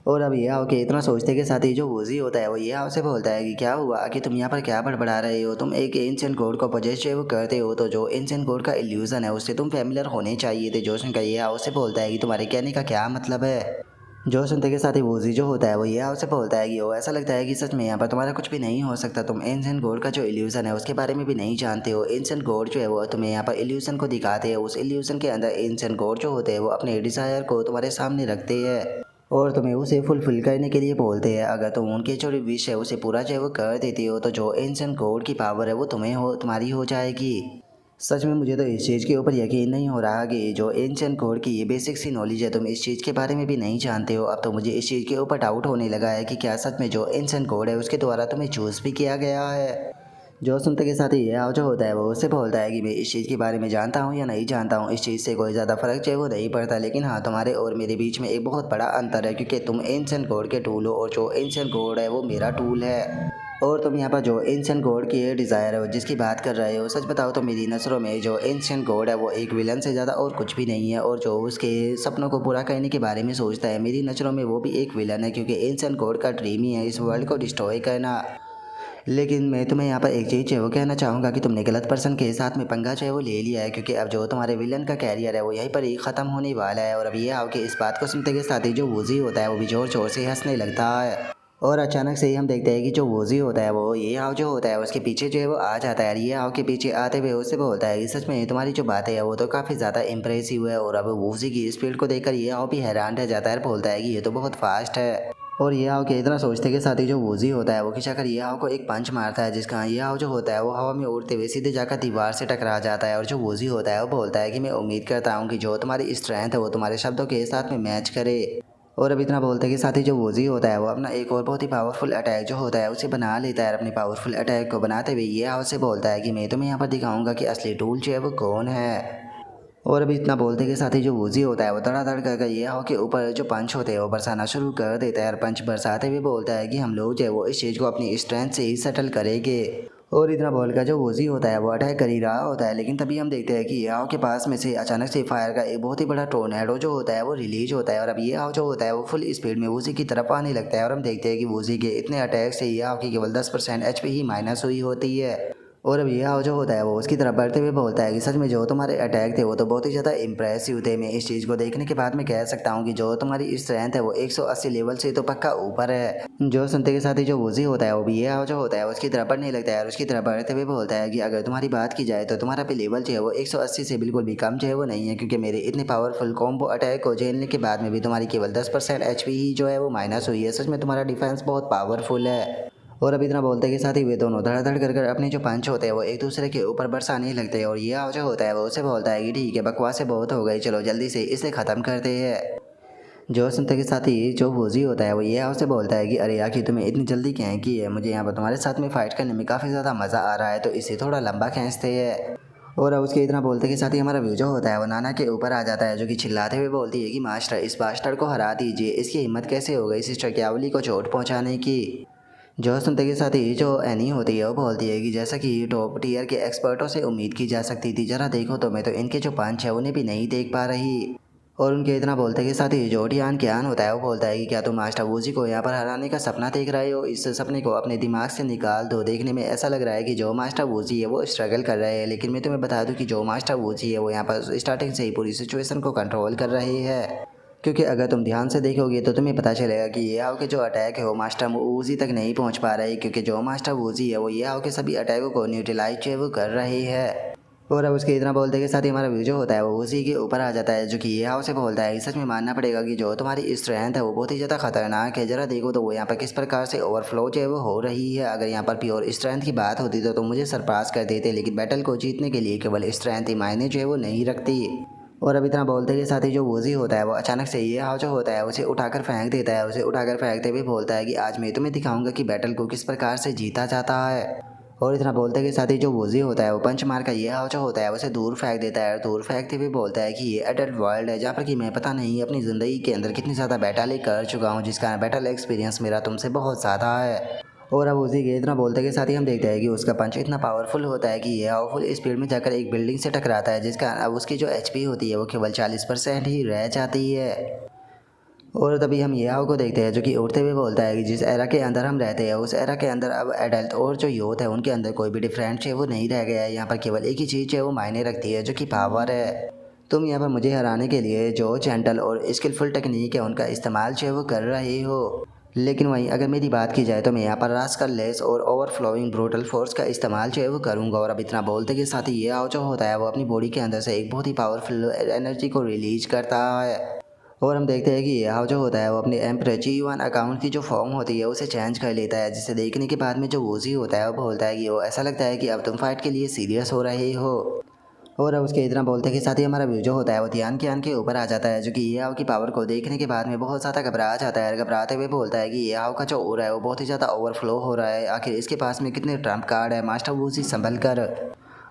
और अब ये आओ कि इतना सोचते के साथ ही जो वूजी होता है वो ये आओ से बोलता है कि क्या हुआ कि तुम यहाँ पर क्या बड़बड़ा रहे हो, तुम एक एंशिएंट गॉड को पोजेस जो है वो करते हो, तो जो एंशिएंट गॉड का इल्यूजन है उससे तुम फैमिलियर होने चाहिए थे। जो सुनकर ये आओ से बोलता है कि तुम्हारे कहने का क्या मतलब है। जो सुनते के साथ ही वूजी जो होता है वो ये आओ से बोलता है कि वो ऐसा लगता है कि सच में यहाँ पर तुम्हारा कुछ भी नहीं हो सकता, तुम एंशिएंट गॉड का जो इल्यूजन है उसके बारे में भी नहीं जानते हो। एंशिएंट गॉड जो है वो तुम्हें यहाँ पर इल्यूजन को दिखाते हैं, उस इल्यूजन के अंदर एंशिएंट गॉड जो होते हैं वो अपने डिज़ायर को तुम्हारे सामने रखते हैं और तुम्हें उसे फुलफिल करने के लिए बोलते हैं। अगर तुम उनके जो विश है उसे पूरा जो है वो कर देती हो तो जो एंशिएंट गॉड की पावर है वो तुम्हारी हो जाएगी। सच में मुझे तो इस चीज़ के ऊपर यकीन नहीं हो रहा कि जो एंशिएंट गॉड की ये बेसिक सी नॉलेज है तुम इस चीज़ के बारे में भी नहीं जानते हो। अब तो मुझे इस चीज़ के ऊपर डाउट होने लगा है कि क्या सच में जो एंशिएंट गॉड है उसके द्वारा तुम्हें चूज़ भी किया गया है। जो सुनते के साथ ही ये आओ जो होता है वो उससे बोलता है कि मैं इस चीज़ के बारे में जानता हूँ या नहीं जानता हूँ, इस चीज़ से कोई ज़्यादा फर्क जो है वो नहीं पड़ता, लेकिन हाँ तुम्हारे और मेरे बीच में एक बहुत बड़ा अंतर है, क्योंकि तुम एंशिएंट गॉड के टूल हो और जो एंशिएंट गॉड है वो मेरा टूल है। और तुम यहाँ पर जो एंशिएंट गॉड की ये डिज़ायर हो जिसकी बात कर रहे हो, सच बताओ तो मेरी नज़रों में जो एंशिएंट गॉड है वो एक विलन से ज़्यादा और कुछ भी नहीं है, और जो उसके सपनों को पूरा करने के बारे में सोचता है मेरी नज़रों में वो भी एक विलन है, क्योंकि एंशिएंट गॉड का ड्रीम ही है इस वर्ल्ड को डिस्ट्रॉय करना। लेकिन मैं तुम्हें यहाँ पर एक चीज़ है वो कहना चाहूँगा कि तुमने गलत पर्सन के साथ में पंगा जो है वो ले लिया है, क्योंकि अब जो तुम्हारे विलन का कैरियर है वो यहीं पर ही ख़त्म होने वाला है। और अब ये आओ कि इस बात को सुनते के साथ ही जो वूजी होता है वो भी ज़ोर ज़ोर से हंसने लगता है। और अचानक से ही हम देखते हैं कि जो वूजी होता है वो ये आओ जो होता है उसके पीछे जो है वो आ जाता है। ये आओ के पीछे आते हुए उससे बोलता है कि सच में तुम्हारी जो बातें है वो तो काफ़ी ज़्यादा इंप्रेसिव है। और अब वूजी की स्पीड को देखकर ये आओ भी हैरान रह जाता है, बोलता है कि ये तो बहुत फास्ट है। और ये आओ के इतना सोचते के साथ ही जो वूजी होता है वो खिंचाकर ये आओ को एक पंच मारता है, जिसका ये आओ जो होता है वो हवा में उड़ते हुए सीधे जाकर दीवार से टकरा जाता है। और जो वूजी होता है वो बोलता है कि मैं उम्मीद करता हूँ कि जो तुम्हारी स्ट्रेंथ है वो तुम्हारे शब्दों के साथ में मैच करे। और अब इतना बोलते के साथ ही जो वूजी होता है वो अपना एक और बहुत ही पावरफुल अटैक जो होता है उसे बना लेता है। अपनी पावरफुल अटैक को बनाते हुए ये आओ से बोलता है कि मैं तुम्हें यहाँ पर दिखाऊंगा कि असली टूल जो है वो कौन है। और अभी इतना बोलते के साथ ही जो वूजी होता है वो धड़ाधड़ करके ये हाव के ऊपर जो पंच होते हैं वो बरसाना शुरू कर देता है। और पंच बरसाते हुए बोलता है कि हम लोग जो है वो इस चीज़ को अपनी स्ट्रेंथ से ही सेटल करेंगे। और इतना बोलकर जो वूजी होता है वो अटैक कर ही रहा होता है, लेकिन तभी हम देखते हैं कि ये हाव के पास में से अचानक से फायर का एक बहुत ही बड़ा टोर्नेडो जो होता है वो रिलीज होता है। और अब ये हाव जो होता है वो फुल स्पीड में वूजी की तरफ आने लगता है। और हम देखते हैं कि वूजी के इतने अटैक से ये हाव की केवल 10% HP ही माइनस हुई होती है। और अब ये आओ जो होता है वो उसकी तरफ बढ़ते हुए बोलता है कि सच में जो तुम्हारे अटैक थे वो तो बहुत ही ज़्यादा इंप्रेसिव थे। मैं इस चीज़ को देखने के बाद मैं कह सकता हूँ कि जो तुम्हारी स्ट्रेंथ है वो 180 लेवल से तो पक्का ऊपर है। जो सुनते के साथ ही जो वूजी होता है वो भी ये आओ जो होता है उसकी तरफ बढ़ने लगता है और उसकी तरफ बढ़ते हुए बोलता है कि अगर तुम्हारी बात की जाए तो तुम्हारा भी लेवल जो है वो 180 से बिल्कुल भी कम जो है वो नहीं है, क्योंकि मेरे इतने पावरफुल कॉम्बो अटैक को झेलने के बाद में भी तुम्हारी केवल 10% HP ही जो है वो माइनस हुई है। सच में तुम्हारा डिफेंस बहुत पावरफुल है। और अब इतना बोलते के साथ ही वे दोनों धड़-धड़ कर अपने जो पंच होते हैं वो एक दूसरे के ऊपर बरसाने लगते हैं। और ये आओ जो होता है वो उसे बोलता है कि ठीक है, बकवासें बहुत हो गई, चलो जल्दी से इसे ख़त्म करते हैं। जो सुनते के साथ ही जो वूजी होता है वो ये आओ से बोलता है कि अरे यार कि तुम्हें इतनी जल्दी क्या की है, मुझे यहाँ पर तुम्हारे साथ में फ़ाइट करने में काफ़ी ज़्यादा मज़ा आ रहा है, तो इसे थोड़ा लंबा खींचते हैं। और अब उसके इतना बोलते के साथ ही हमारा व्यू जो होता है वो नाना के ऊपर आ जाता है, जो कि चिल्लाते हुए बोलती है कि मास्टर इस बास्टर्ड को हरा दीजिए, इसकी हिम्मत कैसे हो गई सिस्टर क्यावली को चोट पहुँचाने की। जो सुनते के साथ ही जो एनी होती है वो बोलती है कि जैसा कि टॉप टीयर के एक्सपर्टों से उम्मीद की जा सकती थी, जरा देखो तो मैं तो इनके जो पंच है उन्हें भी नहीं देख पा रही। और उनके इतना बोलते के साथ ही जो टियान ज्ञान होता है वो बोलता है कि क्या तुम मास्टर वूजी को यहाँ पर हराने का सपना देख रहे हो, इस सपने को अपने दिमाग से निकाल दो। देखने में ऐसा लग रहा है कि जो मास्टर वूजी है वो स्ट्रगल कर रहे हैं, लेकिन मैं तुम्हें बता दूं कि जो मास्टर वूजी है वो यहाँ पर स्टार्टिंग से ही पूरी सिचुएशन को कंट्रोल कर रही है। क्योंकि अगर तुम ध्यान से देखोगे तो तुम्हें पता चलेगा कि ये आओ के जो अटैक है वो मास्टर वूजी तक नहीं पहुंच पा रहे, क्योंकि जो मास्टर वूजी है वो ये आओ के सभी अटैकों को न्यूट्रलाइज जो है वो कर रही है। और अब उसके इतना बोलते के साथ ही हमारा व्यू जो होता है वो उसी के ऊपर आ जाता है, जो कि ये हाउ से बोलता है सच में मानना पड़ेगा कि जो तुम्हारी स्ट्रेंथ है वो बहुत ही ज़्यादा खतरनाक है। जरा देखो तो वो यहाँ पर किस प्रकार से ओवरफ्लो जो है वो हो रही है। अगर यहाँ पर प्योर स्ट्रेंथ की बात होती तो मुझे सरपास कर देते, लेकिन बैटल को जीतने के लिए केवल स्ट्रेंथ ही मायने जो है वो नहीं रखती। और अब इतना बोलते के साथ ही जो वूजी होता है वो अचानक से ये हाउ जो होता है उसे उठाकर फेंक देता है। उसे उठाकर फेंकते हुए बोलता है कि आज मैं तुम्हें दिखाऊंगा कि बैटल को किस प्रकार से जीता जाता है। और इतना बोलते के साथ ही जो वूजी होता है वो पंच मार का ये जो होता है उसे दूर फेंक देता है और दूर फेंकते हुए बोलता है कि ये एडल्ट वर्ल्ड है जहाँ पर कि मैं पता नहीं अपनी ज़िंदगी के अंदर कितनी ज़्यादा बैटल कर चुका हूँ, जिसका बैटल एक्सपीरियंस मेरा तुमसे बहुत ज़्यादा है। और अब उसी के इतना बोलते के साथ ही हम देखते हैं कि उसका पंच इतना पावरफुल होता है कि ये फुल स्पीड में जाकर एक बिल्डिंग से टकराता है, जिसका अब उसकी जो एचपी होती है वो केवल 40% ही रह जाती है। और तभी हम ये को देखते हैं जो कि उड़ते हुए बोलता है कि जिस एरा के अंदर हम रहते हैं उस एरा के अंदर अब एडल्ट और जो यूथ है उनके अंदर कोई भी डिफरेंस है वो नहीं रह गया है। यहाँ पर केवल एक ही चीज़ है वो मायने रखती है, जो कि पावर है। तुम यहाँ पर मुझे हराने के लिए जो जेंटल और स्किलफुल टेक्निक है उनका इस्तेमाल जो है वो कर रहे हो, लेकिन वहीं अगर मेरी बात की जाए तो मैं यहाँ पर रास्कल लेस और ओवरफ्लोइंग ब्रूटल फोर्स का इस्तेमाल जो है वो करूँगा। और अब इतना बोलते के साथ ही ये जो होता है वो अपनी बॉडी के अंदर से एक बहुत ही पावरफुल एनर्जी को रिलीज करता है। और हम देखते हैं कि ये जो होता है वो अपने एम्परर G1 अकाउंट की जो फॉर्म होती है उसे चेंज कर लेता है, जिसे देखने के बाद में जो वूजी होता है वो बोलता है कि वो ऐसा लगता है कि अब तुम फाइट के लिए सीरियस हो रहे हो। और अब उसके इतना बोलते के साथ ही हमारा व्यू जो होता है वो ध्यान के आन के ऊपर आ जाता है, जो कि ये की पावर को देखने के बाद में बहुत ज़्यादा घबरा जाता है। घबराते हुए बोलता है कि ये का जो हो रहा है वो बहुत ही ज़्यादा ओवरफ्लो हो रहा है, आखिर इसके पास में कितने ट्रम्प कार्ड है, मास्टर वूजी संभल कर।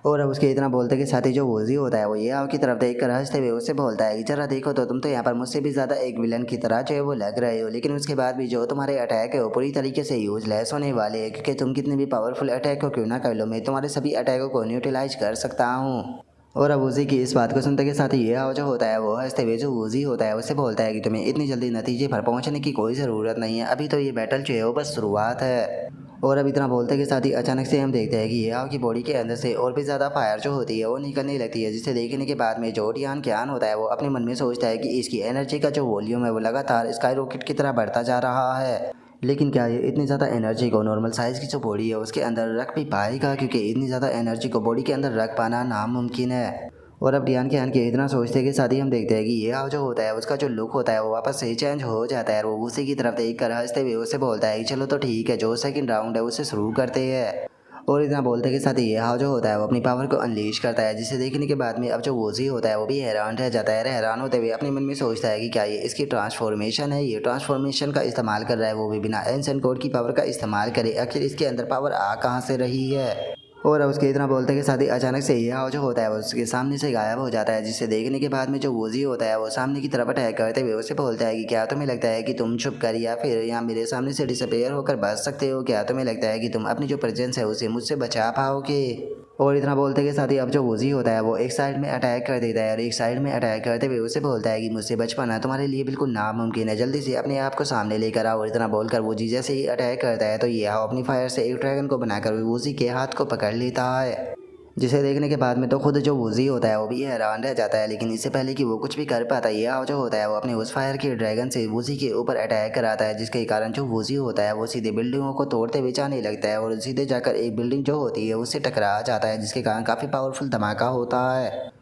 और अब उसके इतना बोलते के साथ ही जो वूजी होता है वो ये की तरफ देख कर हंसते हुए उससे बोलता है कि जरा देखो तो तुम तो यहाँ पर मुझसे भी ज़्यादा एक विलन की तरह जो है वो लग रहे हो, लेकिन उसके बाद भी जो तुम्हारे अटैक है वो पूरी तरीके से यूजलेस होने वाले हैं, क्योंकि तुम कितने भी पावरफुल अटैक को क्यों ना कर लो मैं तुम्हारे सभी अटैकों को न्यूट्रलाइज कर सकता हूँ। और अब वूजी की इस बात को सुनते के साथ ही ये जो होता है वो हंसते हुए जो वूजी होता है उससे बोलता है कि तुम्हें इतनी जल्दी नतीजे पर पहुंचने की कोई ज़रूरत नहीं है, अभी तो ये बैटल जो है वो बस शुरुआत है। और अब इतना बोलते के साथ ही अचानक से हम देखते हैं कि ये की बॉडी के अंदर से और भी ज़्यादा फायर जो होती है वो निकलने लगती है, जिसे देखने के बाद में जो टियान क्यान होता है वो अपने मन में सोचता है कि इसकी एनर्जी का जो वॉल्यूम है वो लगातार स्काई रॉकेट की तरह बढ़ता जा रहा है, लेकिन क्या ये इतनी ज़्यादा एनर्जी को नॉर्मल साइज़ की जो बॉडी है उसके अंदर रख भी पाएगा, क्योंकि इतनी ज़्यादा एनर्जी को बॉडी के अंदर रख पाना नामुमकिन है। और अब ध्यान के इतना सोचते के साथ ही हम देखते हैं कि ये जो होता है उसका जो लुक होता है वो वापस से चेंज हो जाता है, और वो उसी की तरफ देख कर हंसते हुए उससे बोलता है कि चलो तो ठीक है, जो सेकंड राउंड है उसे शुरू करते हैं। और इतना बोलते के साथ ही ये जो होता है वो अपनी पावर को अनलीश करता है, जिसे देखने के बाद में अब जो वूजी होता है वो भी हैरान रह जाता है। हैरान होते हुए अपने मन में सोचता है कि क्या ये इसकी ट्रांसफॉर्मेशन है, ये ट्रांसफॉर्मेशन का इस्तेमाल कर रहा है वो भी बिना एंसेंट कोड की पावर का इस्तेमाल करे, आखिर इसके अंदर पावर आ कहाँ से रही है। और अब उसके इतना बोलते के साथ ही अचानक से ये जो होता है वो उसके सामने से गायब हो जाता है, जिसे देखने के बाद में जो वूजी होता है वो सामने की तरफ अटैक करते हुए उसे बोलता है कि क्या तुम्हें लगता है कि तुम छुप कर या फिर यहाँ मेरे सामने से डिसअपेयर होकर बच सकते हो, क्या तुम्हें लगता है कि तुम अपनी जो प्रेजेंस है उसे मुझसे बचा पाओगे। और इतना बोलते के साथ ही अब जो वूजी होता है वो एक साइड में अटैक कर देता है, और एक साइड में अटैक करते हुए उसे बोलता है कि मुझसे बच पाना तुम्हारे लिए बिल्कुल नामुमकिन है, जल्दी से अपने आप को सामने लेकर आओ। और इतना बोलकर वूजी जैसे ही अटैक करता है तो ये अपनी फायर से एक ड्रैगन को बनाकर वूजी के हाथ को पकड़ लेता है, जिसे देखने के बाद में तो खुद जो वूजी होता है वो भी हैरान रह जाता है। लेकिन इससे पहले कि वो कुछ भी कर पाता है ये जो होता है वो अपने उस फायर के ड्रैगन से वूजी के ऊपर अटैक कराता है, जिसके कारण जो वूजी होता है वो सीधे बिल्डिंगों को तोड़ते हुए जाने लगता है और सीधे जाकर एक बिल्डिंग जो होती है उससे टकरा जाता है, जिसके कारण काफ़ी पावरफुल धमाका होता है।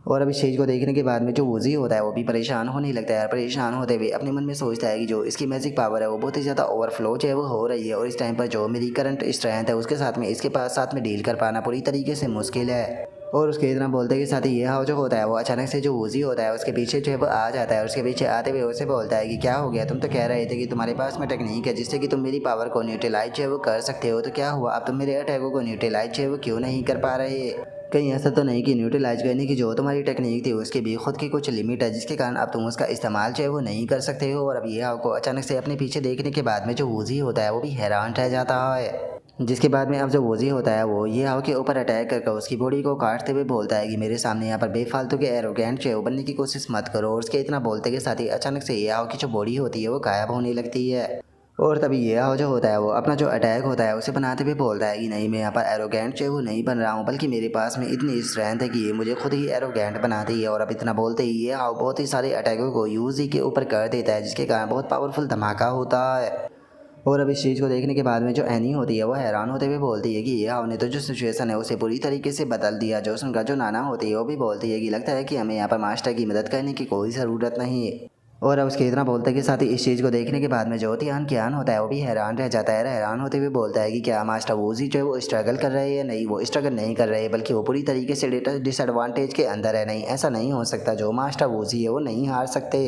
और अब इस चीज़ को देखने के बाद में जो वूजी होता है वो भी परेशान होने लगता है, और परेशान होते हुए अपने मन में सोचता है कि जो इसकी मैजिक पावर है वो बहुत ही ज़्यादा ओवरफ्लो जो है वो हो रही है, और इस टाइम पर जो मेरी करंट स्ट्रेंथ है उसके साथ में इसके पास साथ में डील कर पाना पूरी तरीके से मुश्किल है। और उसके इतना बोलते के साथ ही ये जो होता है वो अचानक से जो वूजी होता है उसके पीछे जो है वो आ जाता है, और उसके पीछे आते हुए उसे बोलता है कि क्या हो गया, तुम तो कह रहे थे कि तुम्हारे पास में टेक्निक है जिससे कि तुम मेरी पावर को न्यूट्रलाइज जो है वो कर सकते हो, तो क्या हुआ अब तुम मेरे अटैकों को न्यूट्रलाइज जो है वो क्यों नहीं कर पा रहे। कहीं ऐसा तो नहीं कि न्यूट्रलाइज करने की जो तुम्हारी टेक्निक थी उसकी भी खुद की कुछ लिमिट है, जिसके कारण अब तुम उसका इस्तेमाल जो है वो नहीं कर सकते हो। और अब ये आपको अचानक से अपने पीछे देखने के बाद में जो वूजी होता है वो भी हैरान रह जाता है, जिसके बाद में अब जो वूजी होता है वो ये के ऊपर अटैक करके उसकी बॉडी को काटते हुए बोलता है कि मेरे सामने यहाँ पर बेफालतू के एरोगेंट जो बनने की कोशिश मत करो। और उसके इतना बोलते के साथ ही अचानक से ये की जो बॉडी होती है वो गायब होने लगती है, और तभी ये जो होता है वो अपना जो अटैक होता है उसे बनाते हुए बोलता है कि नहीं, मैं यहाँ पर एरोगेंट जो वो नहीं बन रहा हूँ, बल्कि मेरे पास में इतनी स्ट्रेंथ है कि ये मुझे खुद ही एरोगेंट बनाती है। और अब इतना बोलते ही ये बहुत ही सारे अटैकों को यूज ही के ऊपर कर देता है, जिसके कारण बहुत पावरफुल धमाका होता है। और अब इस चीज़ को देखने के बाद में जो एनी होती है वो हैरान होते हुए बोलती है कि ये ने तो जो सिचुएशन है उसे पूरी तरीके से बदल दिया। जो उनका जो नाना होती है वो भी बोलती है कि लगता है कि हमें यहाँ पर मास्टर की मदद करने की कोई ज़रूरत नहीं है। और अब उसके इतना बोलते के साथ ही इस चीज़ को देखने के बाद में जो ध्यान क्यान होता है वो भी हैरान रह जाता है। हैरान होते हुए बोलता है कि क्या मास्टर वूजी जो है वो स्ट्रगल कर रहे हैं। नहीं, वो स्ट्रगल नहीं कर रहे हैं, बल्कि वो पूरी तरीके से डिसएडवांटेज के अंदर है। नहीं, ऐसा नहीं हो सकता, जो मास्टर वूजी है वो नहीं हार सकते।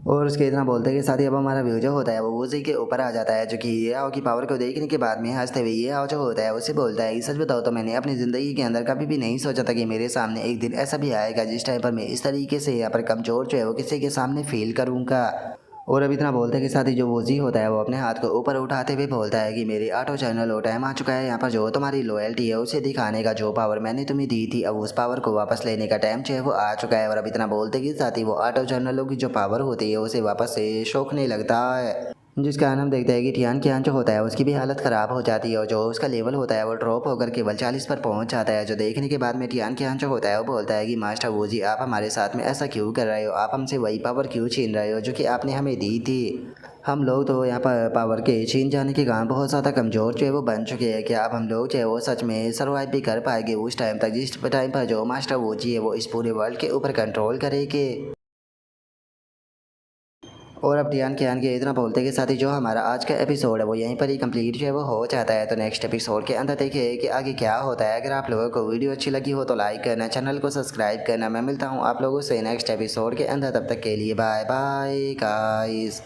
और उसके इतना बोलते के साथ ही अब हमारा व्यू जो होता है वो वूजी के ऊपर आ जाता है, जो कि ये आओ की पावर को देखने के बाद में हंसते हुए ये आओ जो होता है उसे बोलता है कि सच बताओ तो मैंने अपनी ज़िंदगी के अंदर कभी भी नहीं सोचा था कि मेरे सामने एक दिन ऐसा भी आएगा जिस टाइम पर मैं इस तरीके से यहाँ पर कमज़ोर जो है वो किसी के सामने फील करूँगा। और अब इतना बोलते के साथ ही जो वोजी होता है वो अपने हाथ को ऊपर उठाते हुए बोलता है कि मेरे ऑटो चैनल टाइम आ चुका है, यहाँ पर जो तुम्हारी लॉयल्टी है उसे दिखाने का, जो पावर मैंने तुम्हें दी थी अब उस पावर को वापस लेने का टाइम जो है वो आ चुका है। और अब इतना बोलते के साथ ही वो ऑटो चैनलों की जो पावर होती है उसे वापस से शौकने लगता है, जिसका कारण हम देखते हैं कि टियान कियान जो होता है उसकी भी हालत ख़राब हो जाती है और जो उसका लेवल होता है वो ड्रॉप होकर केवल 40 पर पहुंच जाता है। जो देखने के बाद में टियान कियान जो होता है वो बोलता है कि मास्टर वूजी आप हमारे साथ में ऐसा क्यों कर रहे हो, आप हमसे वही पावर क्यों छीन रहे हो जो कि आपने हमें दी थी। हम लोग तो यहाँ पर पावर के छीन जाने के कारण बहुत ज़्यादा कमज़ोर जो है वो बन चुके हैं, क्या अब हम लोग जो है वो सच में सर्वाइव भी कर पाएंगे उस टाइम तक जिस टाइम पर जो मास्टर वूजी है वो इस पूरे वर्ल्ड के ऊपर कंट्रोल करेंगे। और अब ध्यान के आन के इतना बोलते के साथ ही जो हमारा आज का एपिसोड है वो यहीं पर ही कंप्लीट जो है वो हो जाता है। तो नेक्स्ट एपिसोड के अंदर देखिए कि आगे क्या होता है। अगर आप लोगों को वीडियो अच्छी लगी हो तो लाइक करना, चैनल को सब्सक्राइब करना। मैं मिलता हूँ आप लोगों से नेक्स्ट एपिसोड के अंदर, तब तक के लिए बाय बाय गाइस।